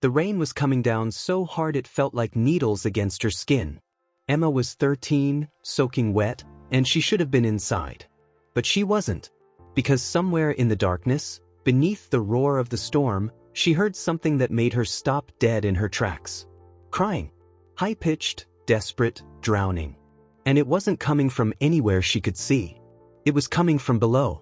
The rain was coming down so hard it felt like needles against her skin. Emma was 13, soaking wet, and she should have been inside. But she wasn't, because somewhere in the darkness, beneath the roar of the storm, she heard something that made her stop dead in her tracks. Crying. High-pitched, desperate, drowning. And it wasn't coming from anywhere she could see. It was coming from below.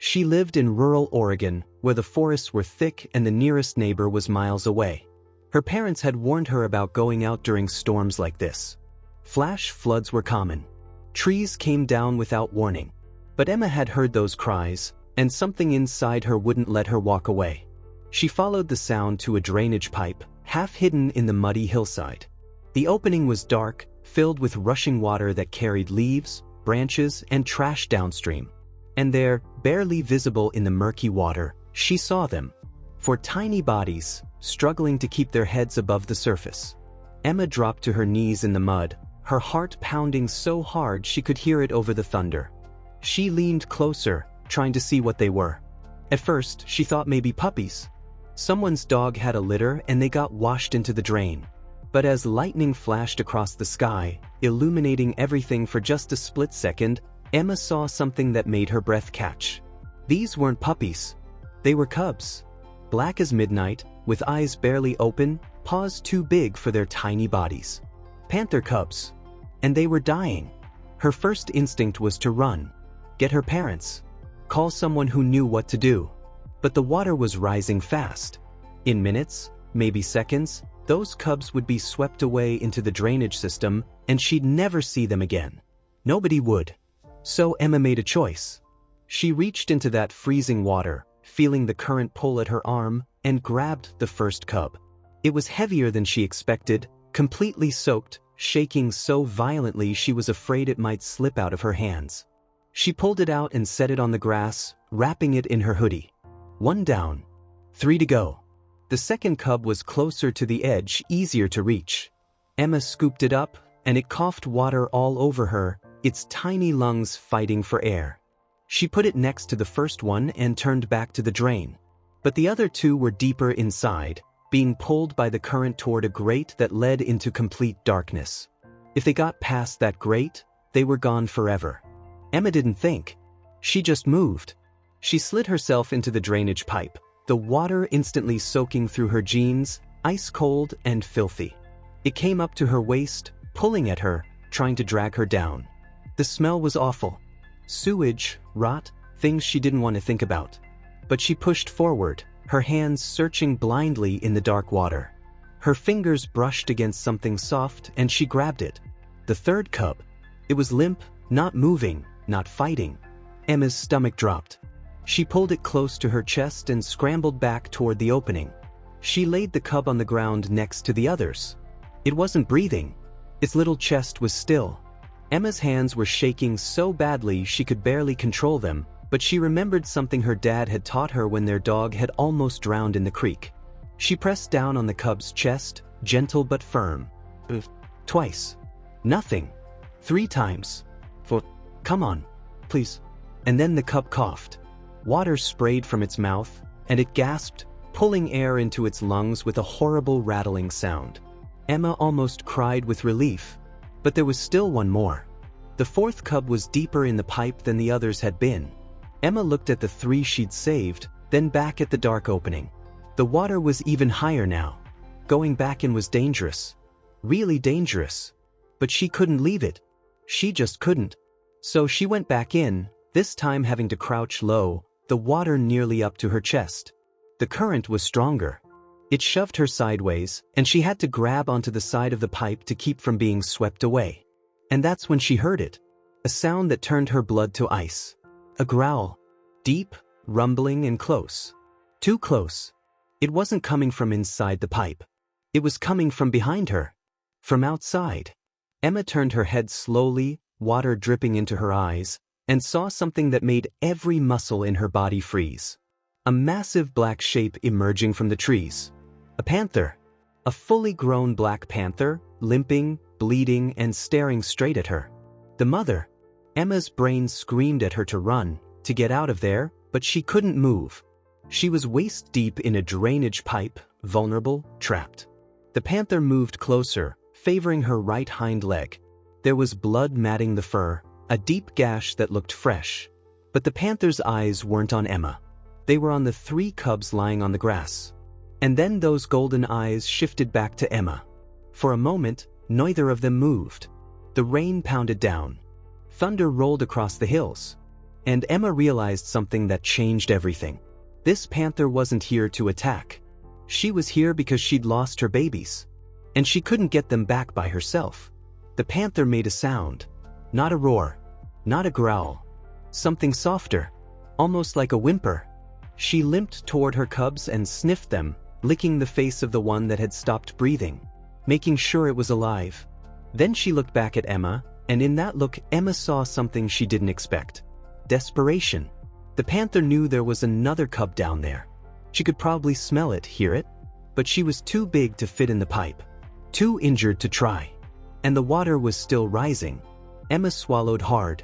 She lived in rural Oregon, where the forests were thick and the nearest neighbor was miles away. Her parents had warned her about going out during storms like this. Flash floods were common. Trees came down without warning. But Emma had heard those cries, and something inside her wouldn't let her walk away. She followed the sound to a drainage pipe, half hidden in the muddy hillside. The opening was dark, filled with rushing water that carried leaves, branches, and trash downstream. And there, barely visible in the murky water, she saw them. Four tiny bodies, struggling to keep their heads above the surface. Emma dropped to her knees in the mud, her heart pounding so hard she could hear it over the thunder. She leaned closer, trying to see what they were. At first, she thought maybe puppies. Someone's dog had a litter and they got washed into the drain. But as lightning flashed across the sky, illuminating everything for just a split second, Emma saw something that made her breath catch. These weren't puppies. They were cubs. Black as midnight, with eyes barely open, paws too big for their tiny bodies. Panther cubs. And they were dying. Her first instinct was to run. Get her parents. Call someone who knew what to do. But the water was rising fast. In minutes, maybe seconds, those cubs would be swept away into the drainage system, and she'd never see them again. Nobody would. So Emma made a choice. She reached into that freezing water, feeling the current pull at her arm, and grabbed the first cub. It was heavier than she expected, completely soaked, shaking so violently she was afraid it might slip out of her hands. She pulled it out and set it on the grass, wrapping it in her hoodie. 1 down. 3 to go. The second cub was closer to the edge, easier to reach. Emma scooped it up, and it coughed water all over her, its tiny lungs fighting for air. She put it next to the first one and turned back to the drain. But the other two were deeper inside, being pulled by the current toward a grate that led into complete darkness. If they got past that grate, they were gone forever. Emma didn't think. She just moved. She slid herself into the drainage pipe, the water instantly soaking through her jeans, ice cold and filthy. It came up to her waist, pulling at her, trying to drag her down. The smell was awful. Sewage, rot, things she didn't want to think about. But she pushed forward, her hands searching blindly in the dark water. Her fingers brushed against something soft and she grabbed it. The third cub. It was limp, not moving, not fighting. Emma's stomach dropped. She pulled it close to her chest and scrambled back toward the opening. She laid the cub on the ground next to the others. It wasn't breathing. Its little chest was still. Emma's hands were shaking so badly she could barely control them, but she remembered something her dad had taught her when their dog had almost drowned in the creek. She pressed down on the cub's chest, gentle but firm. Twice. Nothing. 3 times. Come on, please. And then the cub coughed. Water sprayed from its mouth, and it gasped, pulling air into its lungs with a horrible rattling sound. Emma almost cried with relief. But there was still one more. The fourth cub was deeper in the pipe than the others had been. Emma looked at the 3 she'd saved, then back at the dark opening. The water was even higher now. Going back in was dangerous. Really dangerous. But she couldn't leave it. She just couldn't. So she went back in, this time having to crouch low, the water nearly up to her chest. The current was stronger. It shoved her sideways, and she had to grab onto the side of the pipe to keep from being swept away. And that's when she heard it. A sound that turned her blood to ice. A growl. Deep, rumbling, and close. Too close. It wasn't coming from inside the pipe. It was coming from behind her. From outside. Emma turned her head slowly, water dripping into her eyes, and saw something that made every muscle in her body freeze. A massive black shape emerging from the trees. A panther. A fully grown black panther, limping, bleeding, and staring straight at her. The mother. Emma's brain screamed at her to run, to get out of there, but she couldn't move. She was waist deep in a drainage pipe, vulnerable, trapped. The panther moved closer, favoring her right hind leg. There was blood matting the fur, a deep gash that looked fresh. But the panther's eyes weren't on Emma. They were on the 3 cubs lying on the grass. And then those golden eyes shifted back to Emma. For a moment, neither of them moved. The rain pounded down. Thunder rolled across the hills. And Emma realized something that changed everything. This panther wasn't here to attack. She was here because she'd lost her babies. And she couldn't get them back by herself. The panther made a sound. Not a roar. Not a growl. Something softer. Almost like a whimper. She limped toward her cubs and sniffed them, licking the face of the one that had stopped breathing, making sure it was alive. Then she looked back at Emma, and in that look Emma saw something she didn't expect. Desperation. The panther knew there was another cub down there. She could probably smell it, hear it, but she was too big to fit in the pipe. Too injured to try. And the water was still rising. Emma swallowed hard.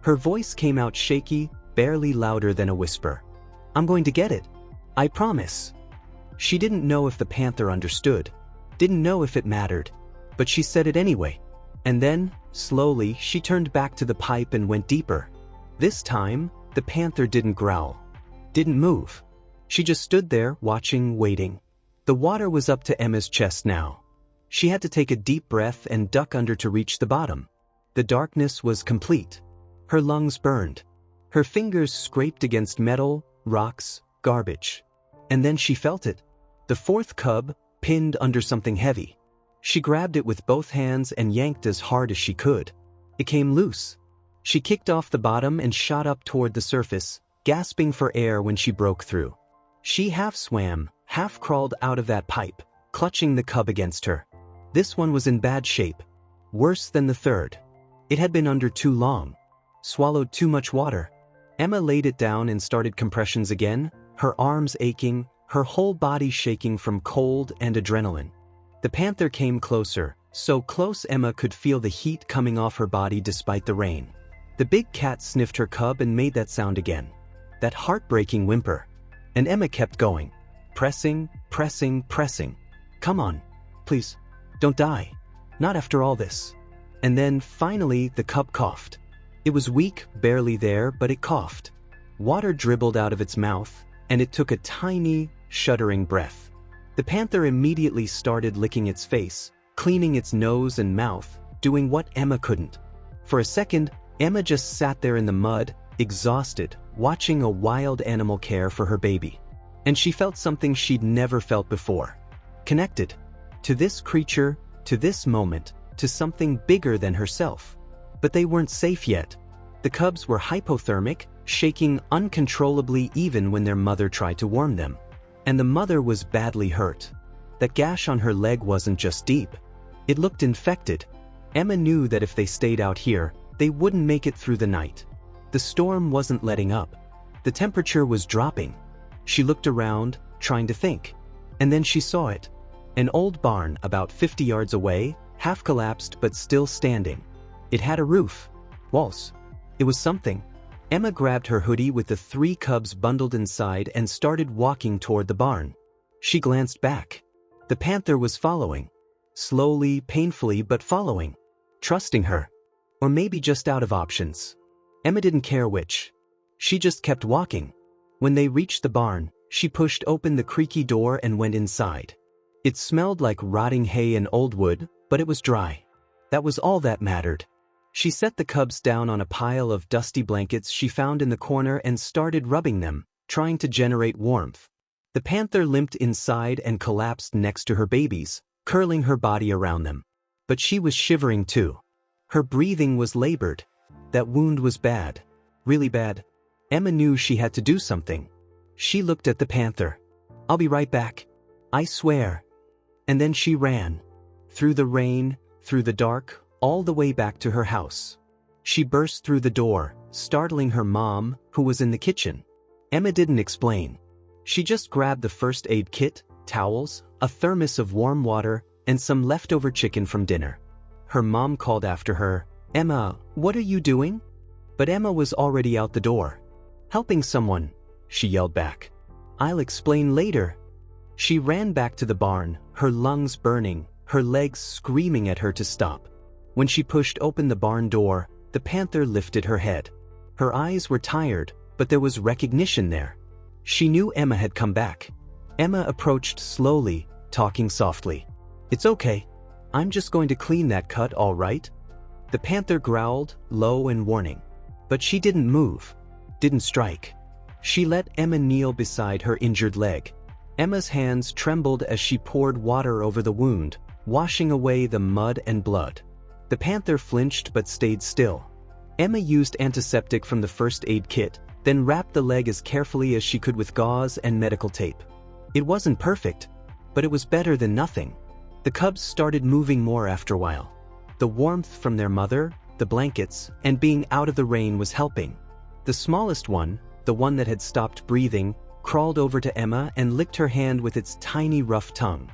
Her voice came out shaky, barely louder than a whisper. "I'm going to get it. I promise." She didn't know if the panther understood, didn't know if it mattered, but she said it anyway. And then, slowly, she turned back to the pipe and went deeper. This time, the panther didn't growl, didn't move. She just stood there, watching, waiting. The water was up to Emma's chest now. She had to take a deep breath and duck under to reach the bottom. The darkness was complete. Her lungs burned. Her fingers scraped against metal, rocks, garbage. And then she felt it. The 4th cub, pinned under something heavy. She grabbed it with both hands and yanked as hard as she could. It came loose. She kicked off the bottom and shot up toward the surface, gasping for air when she broke through. She half swam, half crawled out of that pipe, clutching the cub against her. This one was in bad shape. Worse than the 3rd. It had been under too long. Swallowed too much water. Emma laid it down and started compressions again, her arms aching, her whole body shaking from cold and adrenaline. The panther came closer, so close Emma could feel the heat coming off her body despite the rain. The big cat sniffed her cub and made that sound again. That heartbreaking whimper. And Emma kept going. Pressing, pressing, pressing. "Come on. Please. Don't die. Not after all this." And then, finally, the cub coughed. It was weak, barely there, but it coughed. Water dribbled out of its mouth, and it took a tiny, shuddering breath. The panther immediately started licking its face, cleaning its nose and mouth, doing what Emma couldn't. For a second, Emma just sat there in the mud, exhausted, watching a wild animal care for her baby. And she felt something she'd never felt before. Connected. To this creature, to this moment, to something bigger than herself. But they weren't safe yet. The cubs were hypothermic, shaking uncontrollably even when their mother tried to warm them. And the mother was badly hurt. That gash on her leg wasn't just deep. It looked infected. Emma knew that if they stayed out here, they wouldn't make it through the night. The storm wasn't letting up. The temperature was dropping. She looked around, trying to think. And then she saw it. An old barn about 50 yards away, half collapsed but still standing. It had a roof. Walls. It was something. Emma grabbed her hoodie with the 3 cubs bundled inside and started walking toward the barn. She glanced back. The panther was following. Slowly, painfully, but following. Trusting her. Or maybe just out of options. Emma didn't care which. She just kept walking. When they reached the barn, she pushed open the creaky door and went inside. It smelled like rotting hay and old wood, but it was dry. That was all that mattered. She set the cubs down on a pile of dusty blankets she found in the corner and started rubbing them, trying to generate warmth. The panther limped inside and collapsed next to her babies, curling her body around them. But she was shivering too. Her breathing was labored. That wound was bad. Really bad. Emma knew she had to do something. She looked at the panther. "I'll be right back. I swear." And then she ran. Through the rain, through the dark, all the way back to her house. She burst through the door, startling her mom, who was in the kitchen. Emma didn't explain. She just grabbed the first aid kit, towels, a thermos of warm water, and some leftover chicken from dinner. Her mom called after her, "Emma, what are you doing?" But Emma was already out the door. "Helping someone," she yelled back. "I'll explain later." She ran back to the barn, her lungs burning, her legs screaming at her to stop. When she pushed open the barn door, the panther lifted her head. Her eyes were tired, but there was recognition there. She knew Emma had come back. Emma approached slowly, talking softly. "It's okay. I'm just going to clean that cut, all right?" The panther growled, low and warning. But she didn't move, didn't strike. She let Emma kneel beside her injured leg. Emma's hands trembled as she poured water over the wound, washing away the mud and blood. The panther flinched but stayed still. Emma used antiseptic from the first aid kit, then wrapped the leg as carefully as she could with gauze and medical tape. It wasn't perfect, but it was better than nothing. The cubs started moving more after a while. The warmth from their mother, the blankets, and being out of the rain was helping. The smallest one, the one that had stopped breathing, crawled over to Emma and licked her hand with its tiny rough tongue.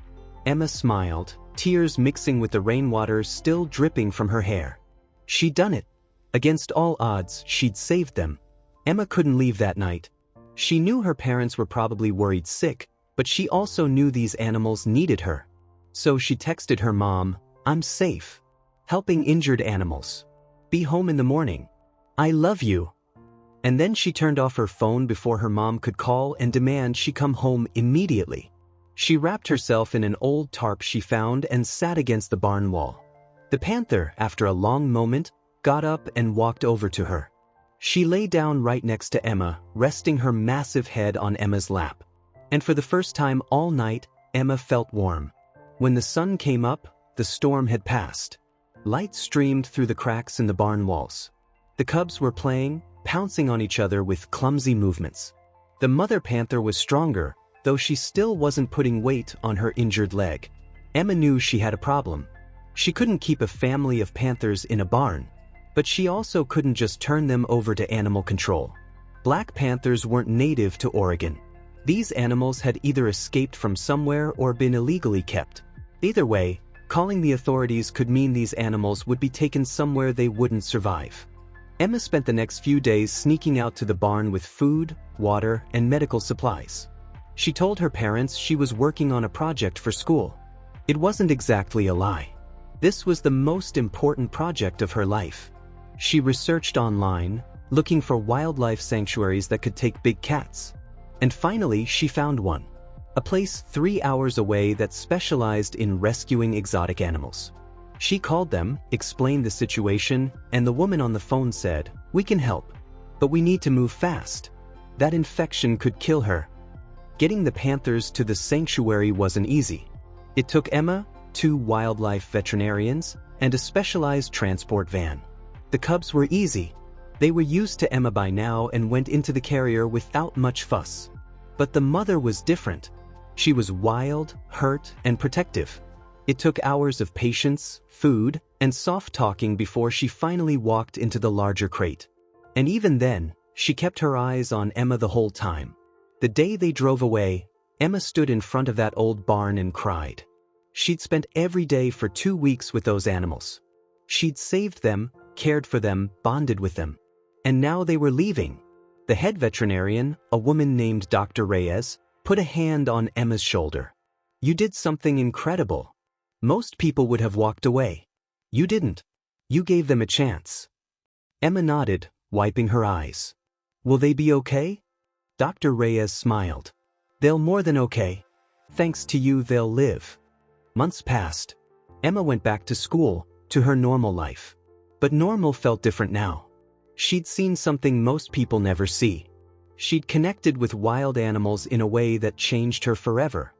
Emma smiled, tears mixing with the rainwater still dripping from her hair. She'd done it. Against all odds, she'd saved them. Emma couldn't leave that night. She knew her parents were probably worried sick, but she also knew these animals needed her. So she texted her mom, "I'm safe. Helping injured animals. Be home in the morning. I love you." And then she turned off her phone before her mom could call and demand she come home immediately. She wrapped herself in an old tarp she found and sat against the barn wall. The panther, after a long moment, got up and walked over to her. She lay down right next to Emma, resting her massive head on Emma's lap. And for the first time all night, Emma felt warm. When the sun came up, the storm had passed. Light streamed through the cracks in the barn walls. The cubs were playing, pouncing on each other with clumsy movements. The mother panther was stronger, though she still wasn't putting weight on her injured leg. Emma knew she had a problem. She couldn't keep a family of panthers in a barn, but she also couldn't just turn them over to animal control. Black panthers weren't native to Oregon. These animals had either escaped from somewhere or been illegally kept. Either way, calling the authorities could mean these animals would be taken somewhere they wouldn't survive. Emma spent the next few days sneaking out to the barn with food, water, and medical supplies. She told her parents she was working on a project for school. It wasn't exactly a lie. This was the most important project of her life. She researched online, looking for wildlife sanctuaries that could take big cats. And finally, she found one. A place 3 hours away that specialized in rescuing exotic animals. She called them, explained the situation, and the woman on the phone said, "We can help, but we need to move fast. That infection could kill her." Getting the panthers to the sanctuary wasn't easy. It took Emma, 2 wildlife veterinarians, and a specialized transport van. The cubs were easy. They were used to Emma by now and went into the carrier without much fuss. But the mother was different. She was wild, hurt, and protective. It took hours of patience, food, and soft talking before she finally walked into the larger crate. And even then, she kept her eyes on Emma the whole time. The day they drove away, Emma stood in front of that old barn and cried. She'd spent every day for 2 weeks with those animals. She'd saved them, cared for them, bonded with them. And now they were leaving. The head veterinarian, a woman named Dr. Reyes, put a hand on Emma's shoulder. "You did something incredible. Most people would have walked away. You didn't. You gave them a chance." Emma nodded, wiping her eyes. "Will they be okay?" Dr. Reyes smiled. "They'll more than okay. Thanks to you, they'll live." Months passed. Emma went back to school, to her normal life. But normal felt different now. She'd seen something most people never see. She'd connected with wild animals in a way that changed her forever.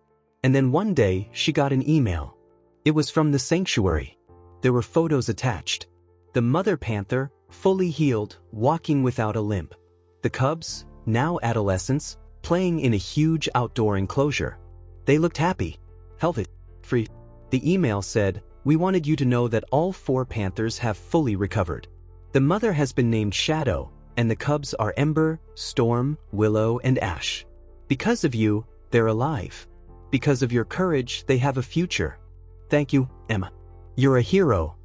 And then one day, she got an email. It was from the sanctuary. There were photos attached. The mother panther, fully healed, walking without a limp. The cubs, now adolescents, playing in a huge outdoor enclosure. They looked happy, healthy, free. The email said, "We wanted you to know that all 4 panthers have fully recovered. The mother has been named Shadow, and the cubs are Ember, Storm, Willow, and Ash. Because of you, they're alive. Because of your courage, they have a future. Thank you, Emma. You're a hero."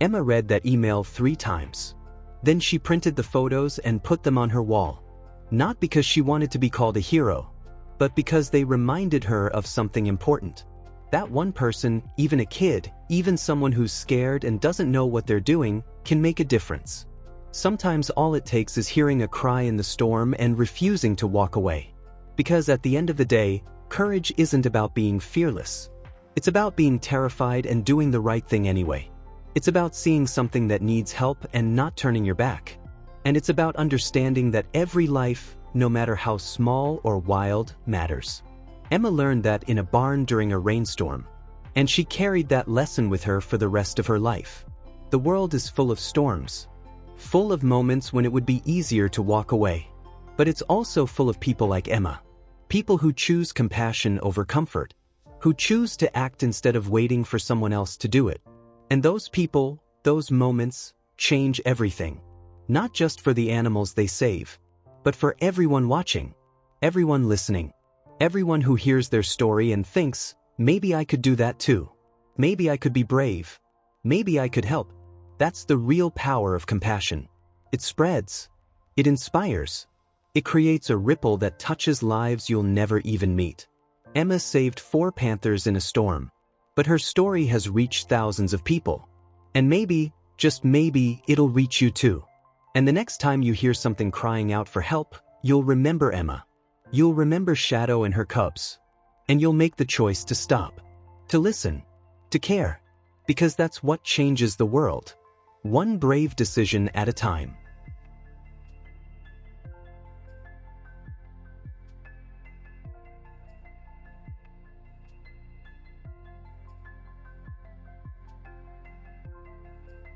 Emma read that email 3 times. Then she printed the photos and put them on her wall. Not because she wanted to be called a hero, but because they reminded her of something important. That one person, even a kid, even someone who's scared and doesn't know what they're doing, can make a difference. Sometimes all it takes is hearing a cry in the storm and refusing to walk away. Because at the end of the day, courage isn't about being fearless. It's about being terrified and doing the right thing anyway. It's about seeing something that needs help and not turning your back. And it's about understanding that every life, no matter how small or wild, matters. Emma learned that in a barn during a rainstorm, and she carried that lesson with her for the rest of her life. The world is full of storms, full of moments when it would be easier to walk away. But it's also full of people like Emma. People who choose compassion over comfort, who choose to act instead of waiting for someone else to do it. And those people, those moments, change everything. Not just for the animals they save, but for everyone watching, everyone listening, everyone who hears their story and thinks, maybe I could do that too. Maybe I could be brave. Maybe I could help. That's the real power of compassion. It spreads. It inspires. It creates a ripple that touches lives you'll never even meet. Emma saved 4 panthers in a storm, but her story has reached thousands of people. And maybe, just maybe, it'll reach you too. And the next time you hear something crying out for help, you'll remember Emma. You'll remember Shadow and her cubs. And you'll make the choice to stop, to listen, to care. Because that's what changes the world. One brave decision at a time.